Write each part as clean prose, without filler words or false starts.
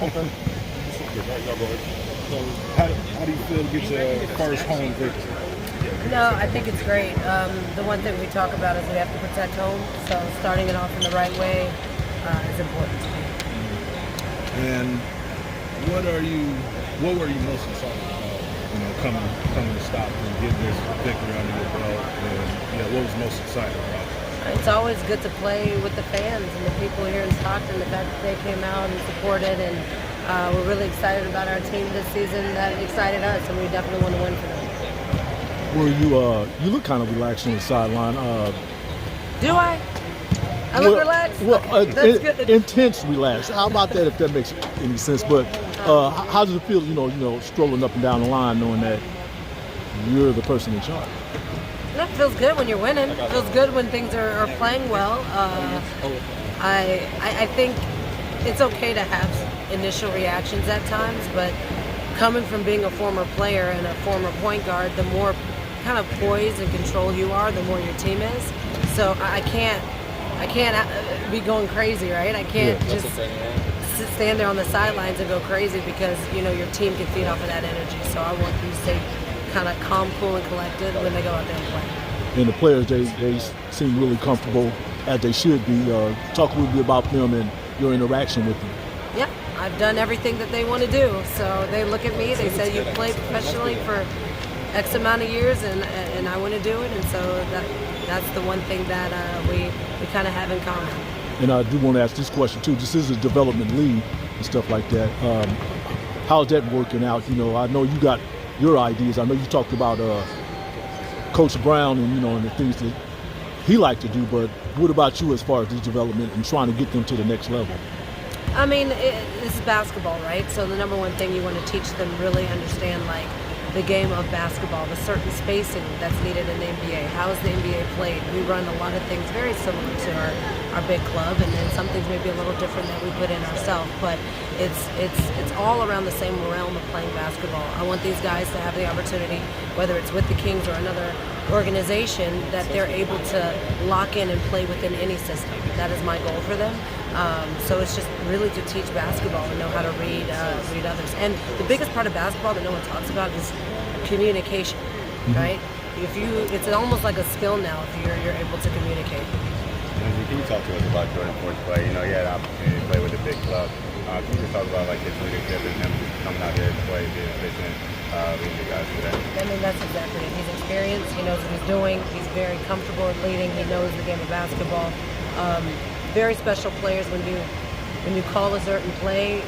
Okay. So how do you feel to get your first home victory? No, I think it's great. The one thing we talk about is we have to protect home, so starting it off in the right way is important to me. And what were you most excited about? Coming to Stockton and getting this victory under your belt, and what was most exciting about it? It's always good to play with the fans and the people here in Stockton. The fact that they came out and supported, and we're really excited about our team this season. That excited us, and we definitely want to win for them. Well, you look kind of relaxed on the sideline. Do I? I look relaxed? Well, okay, that's good. Intense relaxed. How about that, if that makes any sense? But how does it feel, strolling up and down the line knowing that you're the person in charge? It feels good when you're winning. It feels good when things are playing well. I think it's okay to have initial reactions at times, but coming from being a former player and a former point guard, the more kind of poised and control you are, the more your team is. So I can't be going crazy, right? I can't just stand there on the sidelines and go crazy because your team can feed off of that energy. So I want them to stay kind of calm, cool, and collected when they go out there and play. And the players, they seem really comfortable, as they should be. Talk a little bit about them and your interaction with them. Yeah, I've done everything that they want to do. So they look at me, they say, you played professionally for X amount of years, and I want to do it. And so that's the one thing that we kind of have in common. And I do want to ask this question too. This is a development league and stuff like that. How's that working out? I know you got your ideas. I know you talked about Coach Brown and the things that he liked to do. But what about you as far as this development and trying to get them to the next level? I mean, this is basketball, right? So the number one thing you want to teach them, really understand the game of basketball, the certain spacing that's needed in the NBA. How is the NBA played? We run a lot of things very similar to our big club, and then some things may be a little different that we put in ourselves, but it's all around the same realm of playing basketball. I want these guys to have the opportunity, whether it's with the Kings or another organization, that they're able to lock in and play within any system. That is my goal for them. So it's just really to teach basketball and know how to read others. And the biggest part of basketball that no one talks about is communication, right? It's almost like a skill now if you're able to communicate. Lindsey, can you talk to us about Jordan Ford's play? You had an opportunity to play with a big club. Can you just talk about his leadership and him coming out here to play, being efficient, leading the guys through that? I mean, that's exactly it. He's experienced. He knows what he's doing. He's very comfortable with leading. He knows the game of basketball. Very special players. When you call a certain play,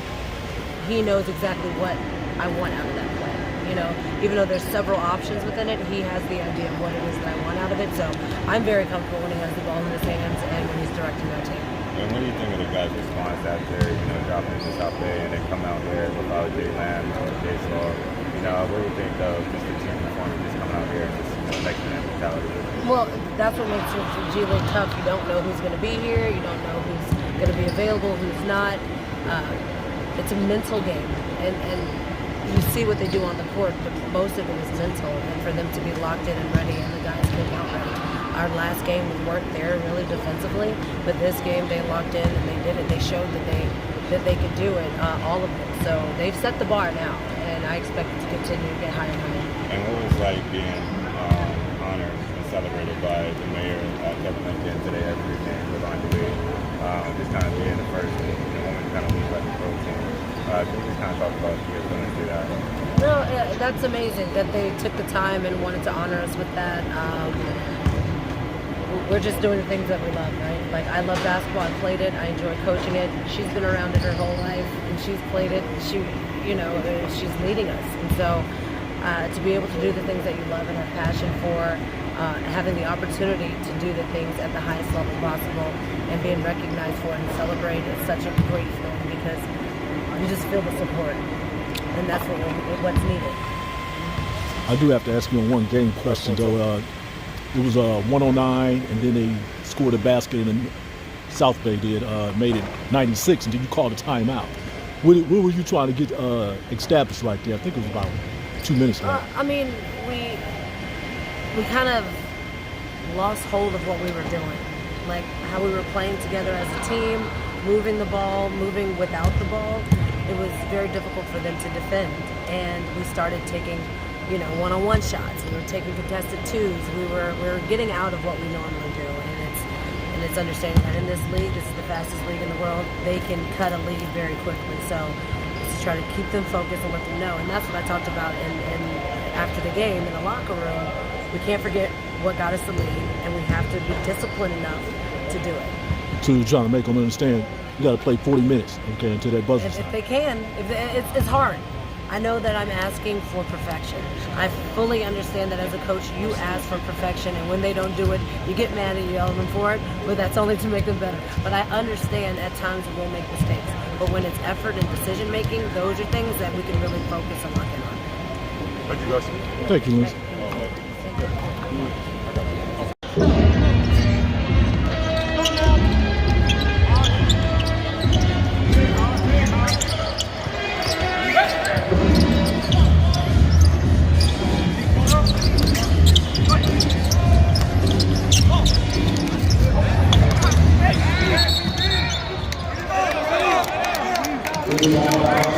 he knows exactly what I want out of that play. Even though there's several options within it, he has the idea of what it is that I want out of it. So I'm very comfortable when he has the ball in his hands and when he's directing our team. And what do you think of the guys' response after dropping into South Bay and then come out there without Jay Lamb or Jay Slaw? What do you think of just the team performance, just coming out here and just making that mentality? Well, that's what makes the G League tough. You don't know who's going to be here. You don't know who's going to be available, who's not. It's a mental game, and you see what they do on the court, but most of it is mental. And for them to be locked in and ready, and the guys came out ready. Our last game we weren't there really defensively, but this game they locked in and they did it. They showed that they could do it, all of them. So they've set the bar now, and I expect it to continue to get higher and higher. And what was it like being honored and celebrated by the mayor Kevin Lincoln today after the game with Andre? Just kind of being the first woman to kind of lead like the pro team. Can you just kind of talk about your feelings through that? No, that's amazing that they took the time and wanted to honor us with that. We're just doing the things that we love, right? I love basketball. I played it. I enjoy coaching it. She's been around it her whole life, and she's played it. She's leading us, and so to be able to do the things that you love and have passion for, having the opportunity to do the things at the highest level possible, and being recognized for it and celebrated is such a great feeling because you just feel the support, and that's what's needed. I do have to ask you a one game question though. It was 109, and then they scored a basket, and South Bay made it 96, and then you called a timeout. What were you trying to get established right there? I think it was about 2 minutes left. I mean, we kind of lost hold of what we were doing, like how we were playing together as a team, moving the ball, moving without the ball, it was very difficult for them to defend. And we started taking, one-on-one shots. We were taking contested twos. We were getting out of what we normally do. And it's understanding that in this league, this is the fastest league in the world, they can cut a lead very quickly. So it's to try to keep them focused and let them know. And that's what I talked about in after the game in the locker room. We can't forget what got us the lead, and we have to be disciplined enough to do it. To trying to make them understand, you got to play 40 minutes, okay, until that buzzer. If they can, it's hard. I know that I'm asking for perfection. I fully understand that as a coach, you ask for perfection, and when they don't do it, you get mad and you yell at them for it, but that's only to make them better. But I understand at times we'll make mistakes. But when it's effort and decision making, those are things that we can really focus and lock in on. Thank you, guys. Thank you, Lindsey. Thank you.